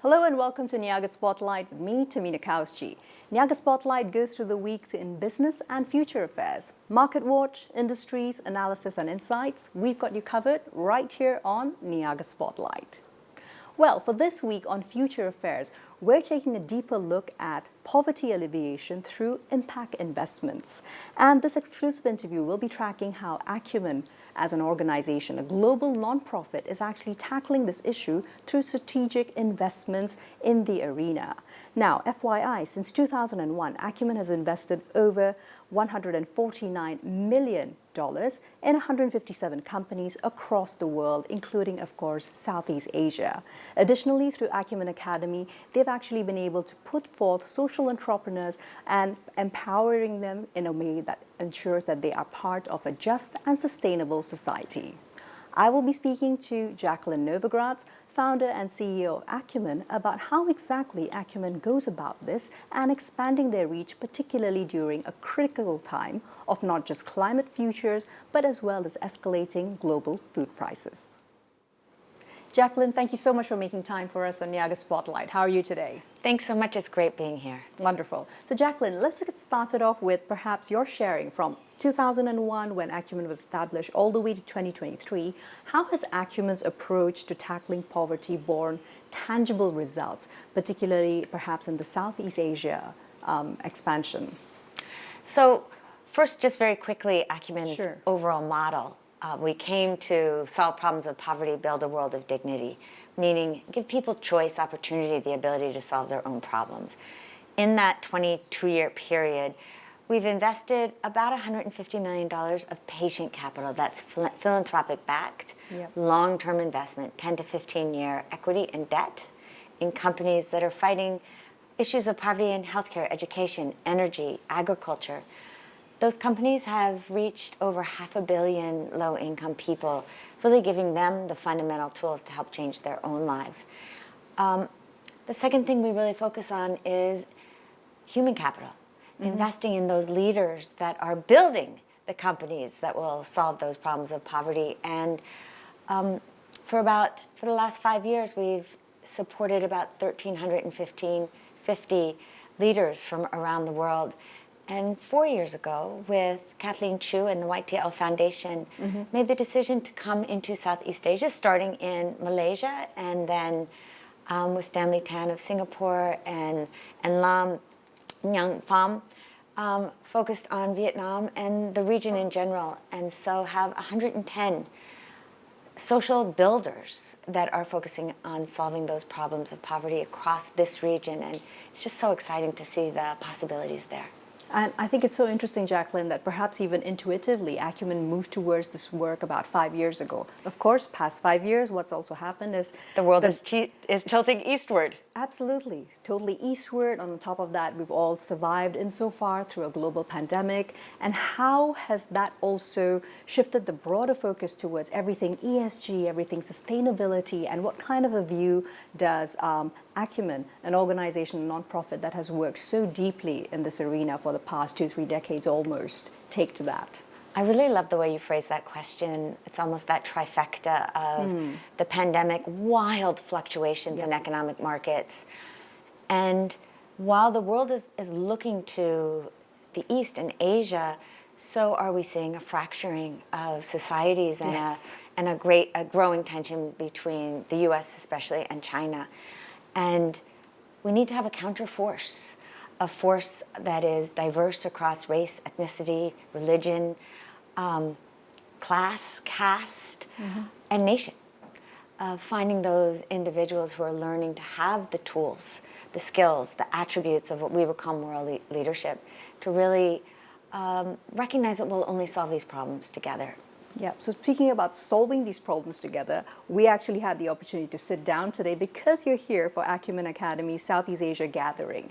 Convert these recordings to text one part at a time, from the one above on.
Hello and welcome to Niaga Spotlight with me, Tamina Kauchi. Niaga Spotlight goes through the weeks in business and future affairs. Market watch, industries, analysis and insights. We've got you covered right here on Niaga Spotlight. Well, for this week on Future Affairs, we're taking a deeper look at poverty alleviation through impact investments. And this exclusive interview will be tracking how Acumen, as an organization, a global nonprofit, is actually tackling this issue through strategic investments in the arena. Now, FYI, since 2001, Acumen has invested over $149 million in 157 companies across the world, including, of course, Southeast Asia. Additionally, through Acumen Academy, they've actually been able to put forth social entrepreneurs and empowering them in a way that ensures that they are part of a just and sustainable society. I will be speaking to Jacqueline Novogratz, founder and CEO of Acumen, about how exactly Acumen goes about this and expanding their reach, particularly during a critical time of not just climate futures, but as well as escalating global food prices. Jacqueline, thank you so much for making time for us on Niaga Spotlight. How are you today? Thanks so much. It's great being here. Wonderful. So Jacqueline, let's get started off with perhaps your sharing from 2001 when Acumen was established all the way to 2023. How has Acumen's approach to tackling poverty borne tangible results, particularly perhaps in the Southeast Asia expansion? So first, just very quickly, Acumen's Sure. overall model. We came to solve problems of poverty, build a world of dignity, meaning give people choice, opportunity, the ability to solve their own problems. In that 22-year period, we've invested about $150 million of patient capital. That's philanthropic backed, long-term investment, 10 to 15-year equity and debt in companies that are fighting issues of poverty in healthcare, education, energy, agriculture. Those companies have reached over 500 million low-income people, really giving them the fundamental tools to help change their own lives. The second thing we really focus on is human capital, investing in those leaders that are building the companies that will solve those problems of poverty. And for the last 5 years, we've supported about 1,350 leaders from around the world. And 4 years ago, with Kathleen Chu and the YTL Foundation, made the decision to come into Southeast Asia, starting in Malaysia, and then with Stanley Tan of Singapore and Lam Nhang Pham, focused on Vietnam and the region in general. And so have 110 social builders that are focusing on solving those problems of poverty across this region. And it's just so exciting to see the possibilities there. And I think it's so interesting, Jacqueline, that perhaps even intuitively, Acumen moved towards this work about 5 years ago. Of course, past 5 years, what's also happened is the world is tilting eastward. Absolutely, totally eastward. On top of that, we've all survived insofar through a global pandemic. And how has that also shifted the broader focus towards everything ESG, everything sustainability, and what kind of a view does Acumen, an organization, a nonprofit that has worked so deeply in this arena for the past 2-3 decades almost, take to that? I really love the way you phrase that question. It's almost that trifecta of the pandemic, wild fluctuations in economic markets. And while the world is looking to the East and Asia, so are we seeing a fracturing of societies and a growing tension between the US especially and China. And we need to have a counterforce, a force that is diverse across race, ethnicity, religion, class, caste, and nation. Finding those individuals who are learning to have the tools, the skills, the attributes of what we would call moral leadership to really recognize that we'll only solve these problems together. Yeah, so speaking about solving these problems together, we actually had the opportunity to sit down today because you're here for Acumen Academy Southeast Asia Gathering.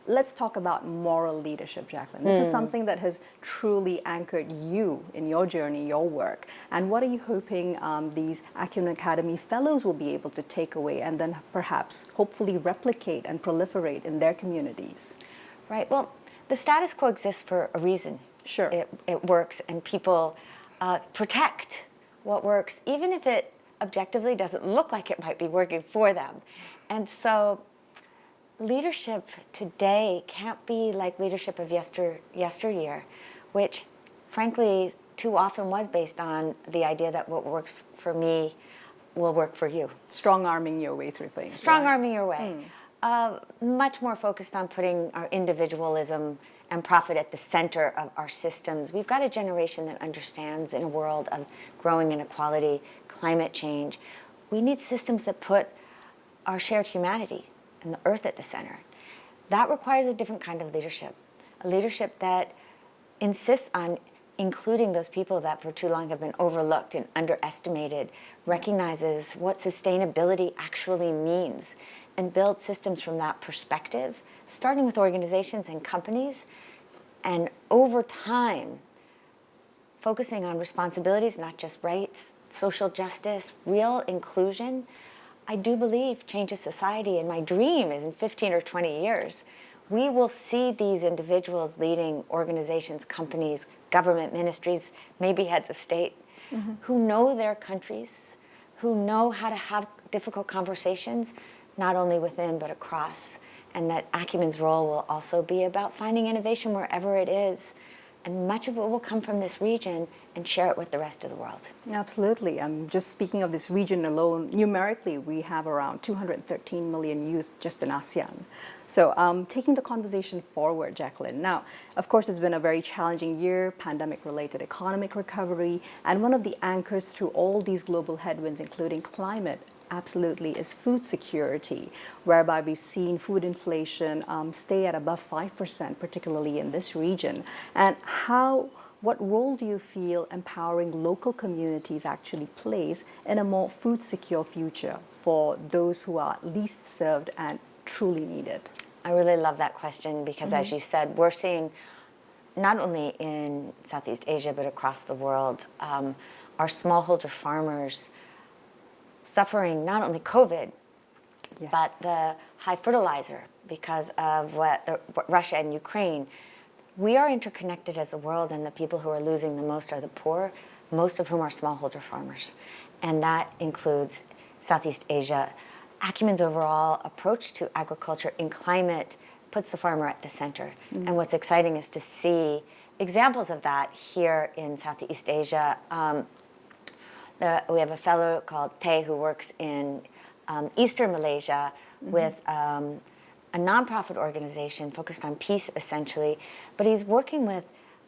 Let's talk about moral leadership, Jacqueline. This is something that has truly anchored you in your journey, your work. And what are you hoping these Acumen Academy fellows will be able to take away and then perhaps hopefully replicate and proliferate in their communities? Right. Well, the status quo exists for a reason. Sure. It works, and people protect what works, even if it objectively doesn't look like it might be working for them. And so leadership today can't be like leadership of yesteryear, which frankly too often was based on the idea that what works for me will work for you. Strong-arming your way through things. Strong-arming your way. Much more focused on putting our individualism and profit at the center of our systems. We've got a generation that understands, in a world of growing inequality, climate change, we need systems that put our shared humanity and the earth at the center. That requires a different kind of leadership, a leadership that insists on including those people that for too long have been overlooked and underestimated, recognizes what sustainability actually means, and builds systems from that perspective, starting with organizations and companies, and over time, focusing on responsibilities, not just rights, social justice, real inclusion. I do believe changes society, and my dream is in 15 or 20 years, we will see these individuals leading organizations, companies, government ministries, maybe heads of state, who know their countries, who know how to have difficult conversations, not only within but across. And that Acumen's role will also be about finding innovation wherever it is. And much of it will come from this region and share it with the rest of the world. Absolutely. Just speaking of this region alone, numerically, we have around 213 million youth just in ASEAN. So taking the conversation forward, Jacqueline. Now, of course, it's been a very challenging year, pandemic-related economic recovery, and one of the anchors through all these global headwinds, including climate, absolutely, is food security, whereby we've seen food inflation stay at above 5%, particularly in this region. And what role do you feel empowering local communities actually plays in a more food secure future for those who are least served and truly need it? I really love that question because, as you said, we're seeing not only in Southeast Asia but across the world, our smallholder farmers suffering not only COVID, but the high fertilizer because of what Russia and Ukraine. We are interconnected as a world, and the people who are losing the most are the poor, most of whom are smallholder farmers. And that includes Southeast Asia. Acumen's overall approach to agriculture in climate puts the farmer at the center. And what's exciting is to see examples of that here in Southeast Asia. We have a fellow called Tay who works in Eastern Malaysia with a nonprofit organization focused on peace, essentially. But he's working with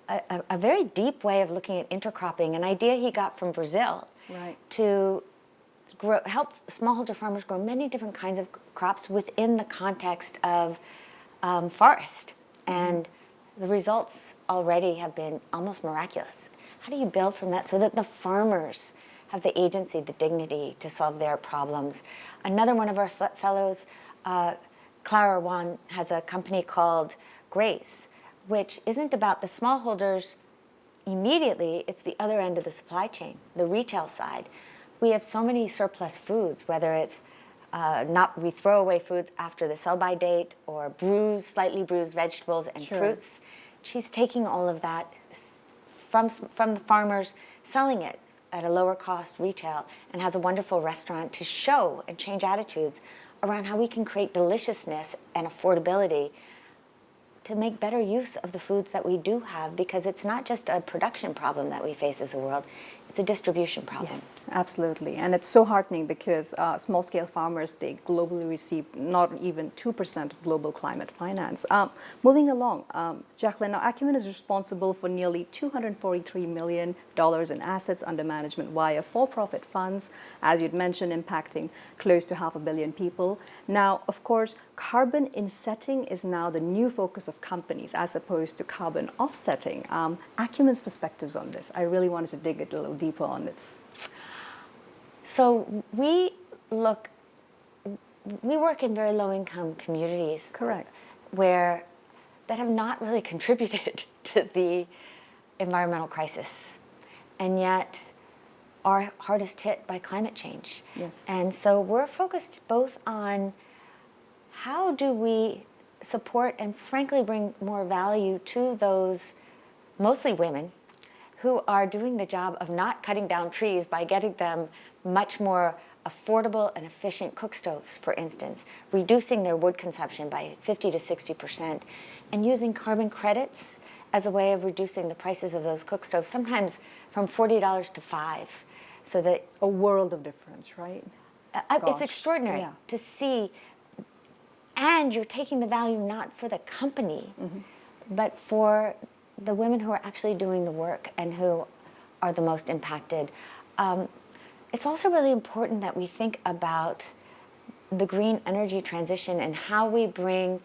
a very deep way of looking at intercropping, an idea he got from Brazil to help smallholder farmers grow many different kinds of crops within the context of forest. And the results already have been almost miraculous. How do you build from that so that the farmers have the agency, the dignity to solve their problems? Another one of our fellows, Clara Wan, has a company called Grace, which isn't about the smallholders immediately, it's the other end of the supply chain, the retail side. We have so many surplus foods, whether it's we throw away foods after the sell-by date or slightly bruised vegetables and fruits. She's taking all of that from the farmers, selling it at a lower cost retail, and has a wonderful restaurant to show and change attitudes around how we can create deliciousness and affordability to make better use of the foods that we do have, because it's not just a production problem that we face as a world, it's a distribution problem. Yes, absolutely. And it's so heartening because small-scale farmers, they globally receive not even 2% of global climate finance. Moving along, Jacqueline, now Acumen is responsible for nearly $243 million in assets under management via for-profit funds, as you'd mentioned, impacting close to 500 million people. Now, of course, carbon insetting is now the new focus of companies as opposed to carbon offsetting. Acumen's perspectives on this, I really wanted to dig a little deeper on this. So we work in very low-income communities. Correct. That have not really contributed to the environmental crisis, and yet are hardest hit by climate change. Yes. And so we're focused both on how do we support and frankly bring more value to those, mostly women, who are doing the job of not cutting down trees by getting them much more affordable and efficient cook stoves, for instance, reducing their wood consumption by 50 to 60%, and using carbon credits as a way of reducing the prices of those cook stoves, sometimes from $40 to $5. So that A world of difference, right? it's extraordinary to see. And you're taking the value not for the company, but for the women who are actually doing the work and who are the most impacted. It's also really important that we think about the green energy transition and how we bring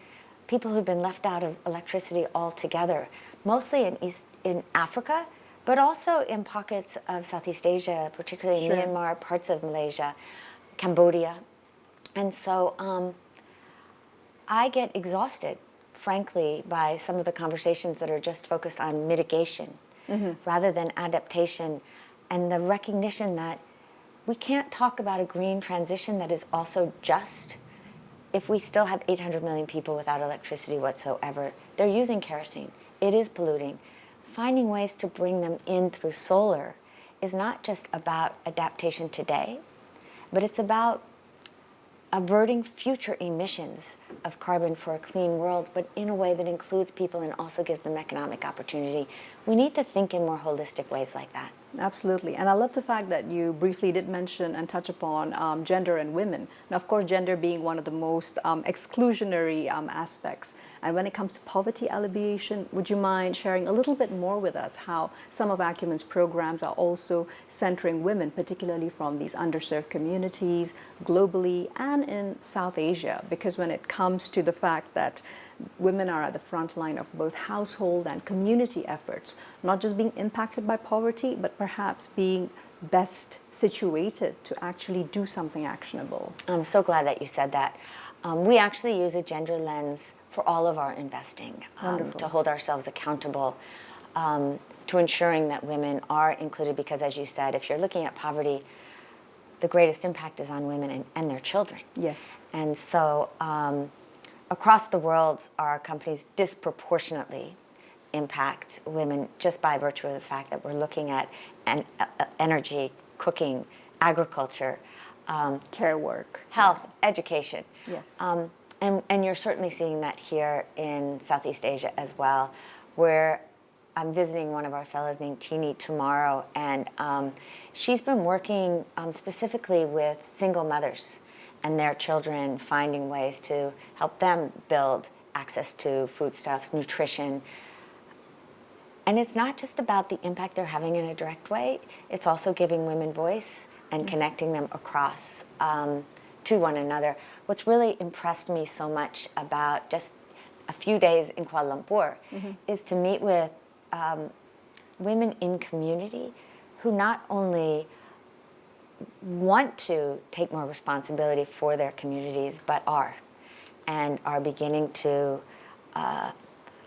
people who've been left out of electricity altogether, mostly in Africa, but also in pockets of Southeast Asia, particularly in Myanmar, parts of Malaysia, Cambodia. And so I get exhausted, frankly, by some of the conversations that are just focused on mitigation rather than adaptation, and the recognition that we can't talk about a green transition that is also just if we still have 800 million people without electricity whatsoever. They're using kerosene. It is polluting. Finding ways to bring them in through solar is not just about adaptation today, but it's about averting future emissions of carbon for a clean world, but in a way that includes people and also gives them economic opportunity. We need to think in more holistic ways like that. Absolutely. And I love the fact that you briefly did mention and touch upon gender and women. Now, of course, gender being one of the most exclusionary aspects. And when it comes to poverty alleviation, would you mind sharing a little bit more with us how some of Acumen's programs are also centering women, particularly from these underserved communities globally and in South Asia? Because when it comes to the fact that women are at the front line of both household and community efforts, not just being impacted by poverty, but perhaps being best situated to actually do something actionable. I'm so glad that you said that. We actually use a gender lens for all of our investing to hold ourselves accountable to ensuring that women are included, because as you said, if you're looking at poverty, the greatest impact is on women and their children. Yes. And so across the world, our companies disproportionately impact women just by virtue of the fact that we're looking at energy, cooking, agriculture, care work, health, education. Yes. And you're certainly seeing that here in Southeast Asia as well, where I'm visiting one of our fellows named Tini tomorrow, and she's been working specifically with single mothers and their children, finding ways to help them build access to foodstuffs, nutrition. And it's not just about the impact they're having in a direct way, it's also giving women voice and connecting them across to one another. What's really impressed me so much about just a few days in Kuala Lumpur is to meet with women in community who not only want to take more responsibility for their communities, but are beginning to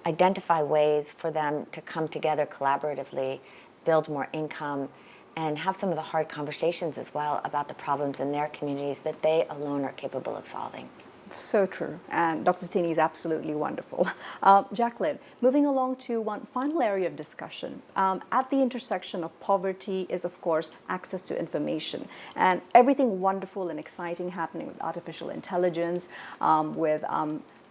identify ways for them to come together collaboratively, build more income, and have some of the hard conversations as well about the problems in their communities that they alone are capable of solving. So true. And Dr. Tini is absolutely wonderful. Jacqueline, moving along to one final area of discussion. At the intersection of poverty is, of course, access to information. And everything wonderful and exciting happening with artificial intelligence, with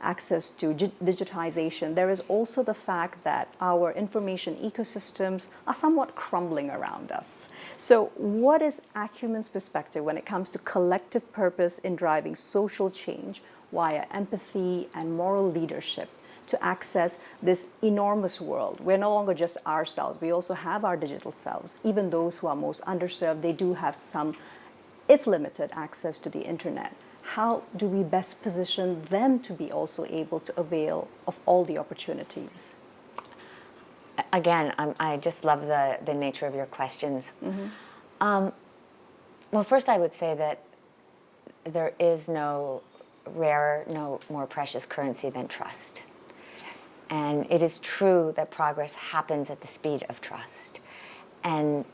access to digitization. There is also the fact that our information ecosystems are somewhat crumbling around us. So what is Acumen's perspective when it comes to collective purpose in driving social change via empathy and moral leadership to access this enormous world? We're no longer just ourselves. We also have our digital selves. Even those who are most underserved, they do have some, if limited, access to the internet. How do we best position them to be also able to avail of all the opportunities? Again, I just love the nature of your questions. Well, first I would say that there is no rarer, no more precious currency than trust. Yes. And it is true that progress happens at the speed of trust. And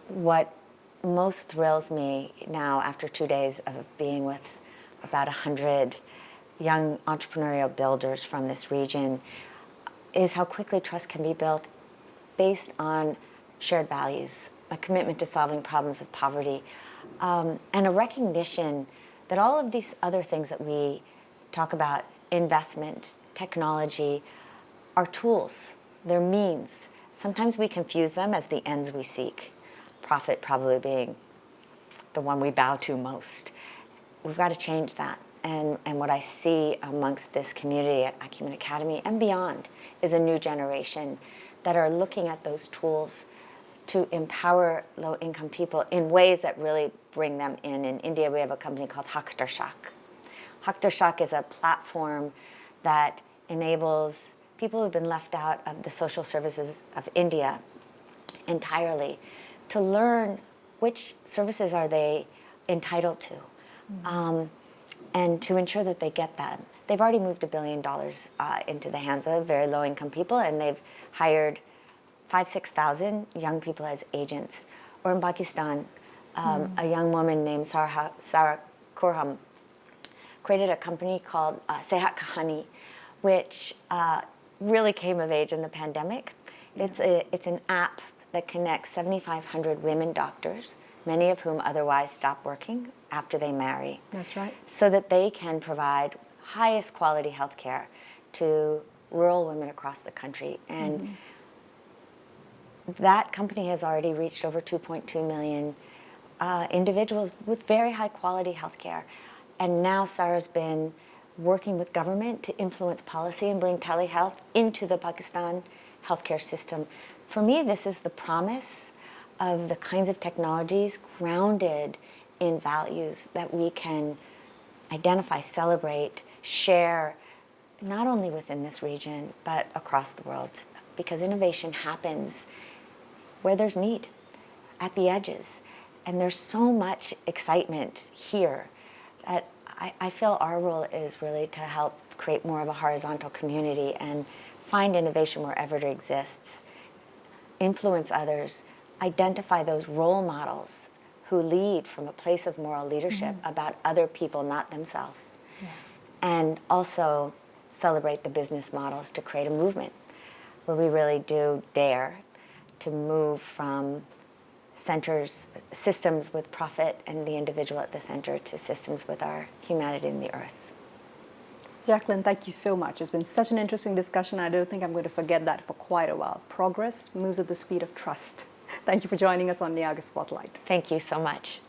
what most thrills me now, after 2 days of being with about 100 young entrepreneurial builders from this region, is how quickly trust can be built based on shared values, a commitment to solving problems of poverty, and a recognition that all of these other things that we talk about, investment, technology, are tools, they're means. Sometimes we confuse them as the ends we seek, profit probably being the one we bow to most. We've got to change that. And what I see amongst this community at Acumen Academy and beyond is a new generation that are looking at those tools to empower low-income people in ways that really bring them in. In India, we have a company called Haktarshak. Haktarshak is a platform that enables people who've been left out of the social services of India entirely to learn which services are they entitled to, and to ensure that they get them. They've already moved $1 billion into the hands of very low-income people, and they've hired 6,000 young people as agents. Or in Pakistan, a young woman named Sarah Kurham created a company called Sehat Kahani, which really came of age in the pandemic. It's an app that connects 7,500 women doctors, many of whom otherwise stop working after they marry. That's right. So that they can provide highest quality health care to rural women across the country. And that company has already reached over 2.2 million individuals with very high quality health care. And now Sarah's been working with government to influence policy and bring telehealth into the Pakistan healthcare system. For me, this is the promise of the kinds of technologies grounded in values that we can identify, celebrate, share, not only within this region, but across the world. Because innovation happens where there's need, at the edges. And there's so much excitement here that I feel our role is really to help create more of a horizontal community and find innovation wherever it exists, influence others, identify those role models who lead from a place of moral leadership about other people, not themselves. Yeah. And also celebrate the business models to create a movement where we really do dare to move from systems with profit and the individual at the center to systems with our humanity in the earth. Jacqueline, thank you so much. It's been such an interesting discussion. I don't think I'm going to forget that for quite a while. Progress moves at the speed of trust. Thank you for joining us on Niaga Spotlight. Thank you so much.